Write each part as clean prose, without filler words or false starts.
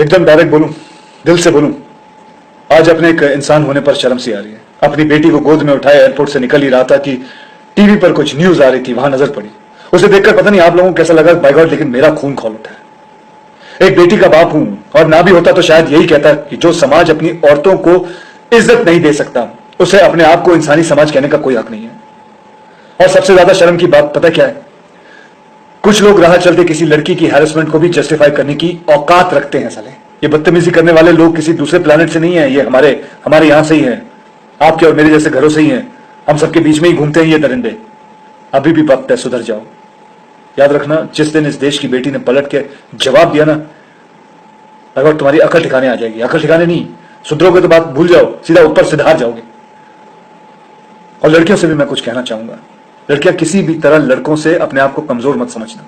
एकदम डायरेक्ट बोलूं, दिल से बोलूं, आज अपने एक इंसान होने पर शर्म सी आ रही है। अपनी बेटी को गोद में उठाए एयरपोर्ट से निकल ही रहा था कि टीवी पर कुछ न्यूज आ रही थी, वहां नजर पड़ी। उसे देखकर पता नहीं आप लोगों को कैसा लगा, बाय गॉड, लेकिन मेरा खून खौल उठा है। एक बेटी का बाप हूं, और ना भी होता तो शायद यही कहता कि जो समाज अपनी औरतों को इज्जत नहीं दे सकता, उसे अपने आप को इंसानी समाज कहने का कोई हक नहीं है। और सबसे ज्यादा शर्म की बात पता क्या है? कुछ लोग राह चलते किसी लड़की की हैरेसमेंट को भी जस्टिफाई करने की औकात रखते हैं। साले, ये बदतमीजी करने वाले लोग किसी दूसरे प्लेनेट से नहीं है, ये हमारे यहां से ही है, आपके और मेरे जैसे घरों से ही है। हम सबके बीच में ही घूमते हैं ये दरिंदे। अभी भी वक्त है, सुधर जाओ। याद रखना, जिस दिन इस देश की बेटी ने पलट के जवाब दिया ना, अगर तुम्हारी अकल ठिकाने आ जाएगी। अकल ठिकाने नहीं, सुधरोगे तो बात भूल जाओ, सीधा ऊपर से धार जाओगे। और लड़कियों से भी मैं कुछ कहना चाहूंगा, लड़कियां किसी भी तरह लड़कों से अपने आप को कमजोर मत समझना।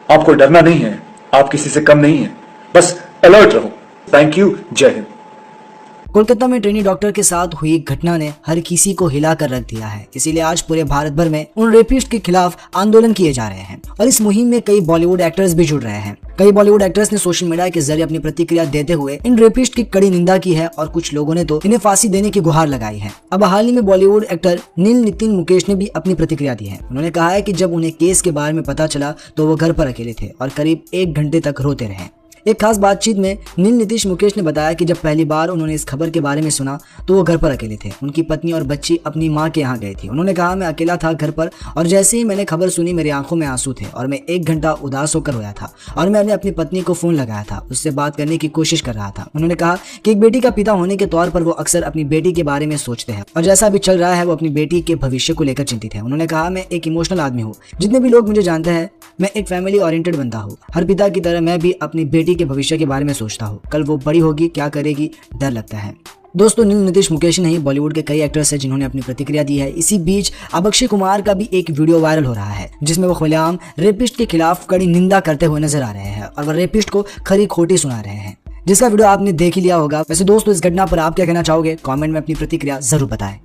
आपको डरना नहीं है, आप किसी से कम नहीं है, बस अलर्ट रहो। थैंक यू, जय हिंद। कोलकाता में ट्रेनी डॉक्टर के साथ हुई घटना ने हर किसी को हिला कर रख दिया है। इसीलिए आज पूरे भारत भर में उन रेपिस्ट के खिलाफ आंदोलन किए जा रहे हैं और इस मुहिम में कई बॉलीवुड एक्टर्स भी जुड़ रहे हैं। कई बॉलीवुड एक्टर्स ने सोशल मीडिया के जरिए अपनी प्रतिक्रिया देते हुए इन रेपिस्ट की कड़ी निंदा की है और कुछ लोगों ने तो इन्हें फांसी देने की गुहार लगाई है। अब हाल ही में बॉलीवुड एक्टर नील नितिन मुकेश ने भी अपनी प्रतिक्रिया दी है। उन्होंने कहा है कि जब उन्हें केस के बारे में पता चला तो वो घर पर अकेले थे और करीब 1 घंटे तक रोते रहे। एक खास बातचीत में नील नीतीश मुकेश ने बताया कि जब पहली बार उन्होंने इस खबर के बारे में सुना तो वो घर पर अकेले थे। उनकी पत्नी और बच्ची अपनी मां के यहाँ गई थी। उन्होंने कहा, मैं अकेला था घर पर और जैसे ही मैंने खबर सुनी मेरी आंखों में आंसू थे और मैं 1 घंटा उदास होकर रोया था और मैंने अपनी पत्नी को फोन लगाया था, उससे बात करने की कोशिश कर रहा था। उन्होंने कहा कि एक बेटी का पिता होने के तौर पर वो अक्सर अपनी बेटी के बारे में सोचते हैं और जैसा अभी चल रहा है वो अपनी बेटी के भविष्य को लेकर चिंतित है। उन्होंने कहा, मैं एक इमोशनल आदमी हूँ, जितने भी लोग मुझे जानते हैं मैं एक फैमिली ओरिएंटेड बंदा हूँ। हर पिता की तरह मैं भी अपनी बेटी के भविष्य के बारे में सोचता हूँ। कल वो बड़ी होगी, क्या करेगी, डर लगता है। दोस्तों, नील नीतीश मुकेश नहीं, बॉलीवुड के कई एक्टर्स हैं जिन्होंने अपनी प्रतिक्रिया दी है। इसी बीच अब अक्षय कुमार का भी एक वीडियो वायरल हो रहा है जिसमें वो खुलेआम रेपिस्ट के खिलाफ कड़ी निंदा करते हुए नजर आ रहे हैं और वो रेपिस्ट को खरी खोटी सुना रहे हैं, जिसका वीडियो आपने देख ही लिया होगा। वैसे दोस्तों, इस घटना पर आप क्या कहना चाहोगे? कमेंट में अपनी प्रतिक्रिया जरूर बताएं।